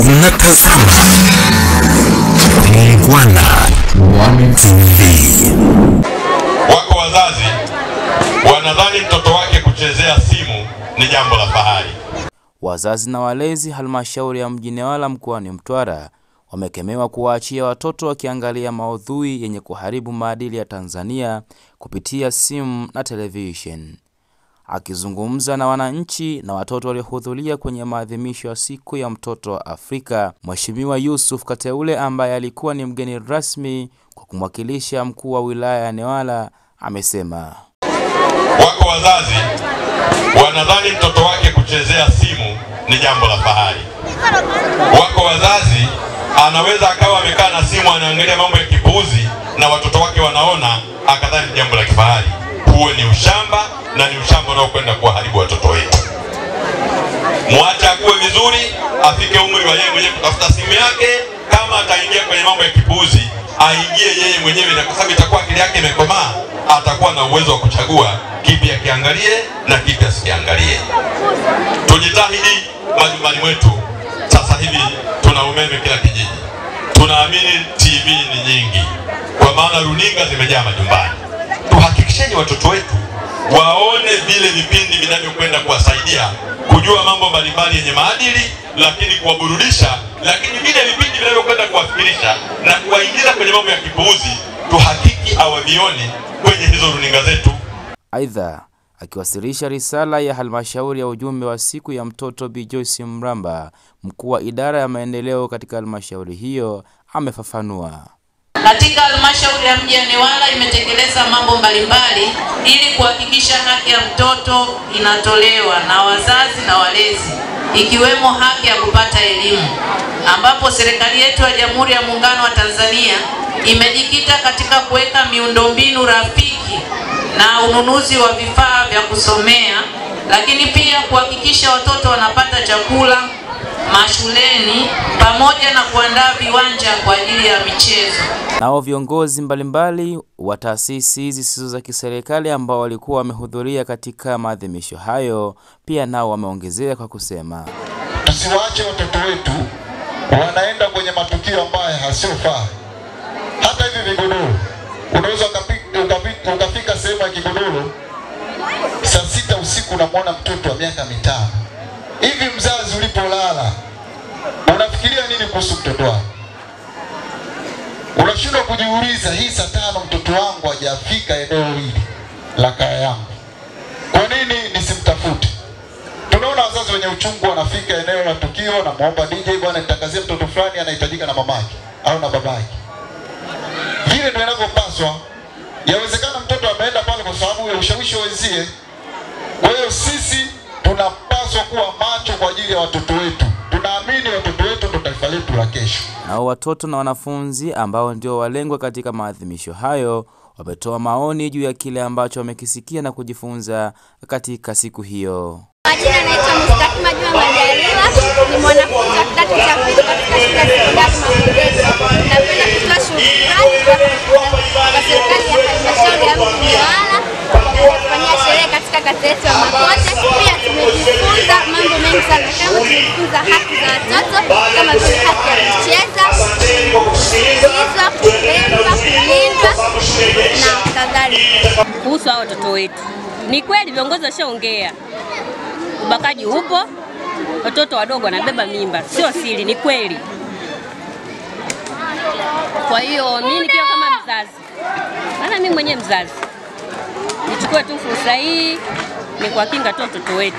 Unatazama Muungwana One TV. Wako wazazi wanadhani mtoto wake kuchezea simu ni jambo la fahari. Wazazi na walezi halmashauri ya mji Newala mkoani Mtwara wamekemewa kuwaachia watoto wakiangalia maudhui yenye kuharibu maadili ya Tanzania kupitia simu na television. Akizungumza na wananchi na watoto waliohudhuria kwenye maadhimisho ya siku ya mtoto wa Afrika, Mheshimiwa Yusuf Kateule ambaye alikuwa ni mgeni rasmi kwa kumwakilisha mkuu wa wilaya ya Newala amesema, wako wazazi wanadhani mtoto wake kuchezea simu ni jambo la fahari. Wako wazazi anaweza akawa amekaa na simu anaangalia mambo ya kipuuzi na watoto wake wanaona akadhani jambo la kifahari. Huo ni ushamba na ni ushamba unaokwenda kuharibu watoto wetu. Mwache akue vizuri, afike umri wa yeye mwenyewe kutafuta simu yake. Kama ataingia kwenye mambo ya kipuuzi, aingie yeye mwenyewe, na kwa sababu itakuwa akili yake imekomaa, atakuwa na uwezo wa kuchagua kipi akiangalie na kipi asikiangalie. Tujitahidi majumbani mwetu. Sasa hivi tuna umeme kila kijiji. Tunaamini TV ni nyingi, kwa maana runinga zimejaa majumbani. Tuhakikisheni watoto wetu waone vile vipindi vinavyokwenda kuwasaidia kujua mambo mbalimbali yenye maadili, lakini kuwaburudisha, lakini vile vipindi vinavyokwenda kuwafikirisha na kuwaingiza kwenye mambo ya kipuuzi, tuhakiki hawavioni kwenye hizo runinga zetu. Aidha, akiwasilisha risala ya halmashauri ya ujumbe wa siku ya mtoto Bi Joyce Mramba, mkuu wa idara ya maendeleo katika halmashauri hiyo amefafanua. Katika halmashauri ya mji Newala imetekeleza mambo mbalimbali ili kuhakikisha haki ya mtoto inatolewa na wazazi na walezi, ikiwemo haki ya kupata elimu, ambapo serikali yetu ya Jamhuri ya Muungano wa Tanzania imejikita katika kuweka miundombinu rafiki na ununuzi wa vifaa vya kusomea, lakini pia kuhakikisha watoto wanapata chakula mashuleni pamoja na kuandaa viwanja kwa ajili ya michezo. Nao viongozi mbalimbali wa taasisi zisizo za kiserikali ambao walikuwa wamehudhuria katika maadhimisho hayo pia nao wameongezea kwa kusema, tusiwaache watoto wetu wanaenda kwenye matukio ambayo hayasiofaa. Hata hivi vigodoro, unaweza ukafika sehemu ya kigodoro saa 6 usiku unamwona mtoto wa miaka 5. Hivi mzazi ulipolala unafikiria nini kuhusu mtoto wako? Unashindwa kujiuliza, hii saa 5 mtoto wangu hajafika eneo hili la kaya yangu, kwa nini nisimtafute? Tunaona wazazi wenye uchungu wanafika eneo la tukio na muomba DJ, bwana nitangazie mtoto fulani anahitajika na mamake au na babake. Vile ndio inavyopaswa. Yawezekana mtoto ameenda pale kwa sababu ya ushawishi wa wenzie. Kwa hiyo sisi tunapaswa kuwa macho kwa ajili ya watoto wetu. Tunaamini watoto wetu ndio taifa letu la kesho. Nao watoto na wanafunzi ambao ndio walengwa katika maadhimisho hayo wametoa maoni juu ya kile ambacho wamekisikia na kujifunza katika siku hiyo. Majina naitwa Mustakima Juma Majaliwa, ni mwanafunzi wa kidato cha pili katika shule ya sekondari Makundeji. Napenda kutoa shukrani kwa serikali ya halmashauri ya mji Newala kwa kufanyia sherehe katika kata yetu ya Makote. Pia tumejifunza mambo mengi sana, kama tumejifunza haki za watoto kama vile haki ya kucheza, kusikilizwa, kupendwa, kulindwa na kadhalika. Kuhusu hao watoto wetu, ni kweli viongozi washaongea, ubakaji upo, watoto wadogo wanabeba mimba, sio siri, ni kweli. Kwa hiyo mimi nikiwa kama mzazi, maana mimi mwenyewe mzazi, nichukue tu fursa hii ni kuwakinga tu watoto wetu.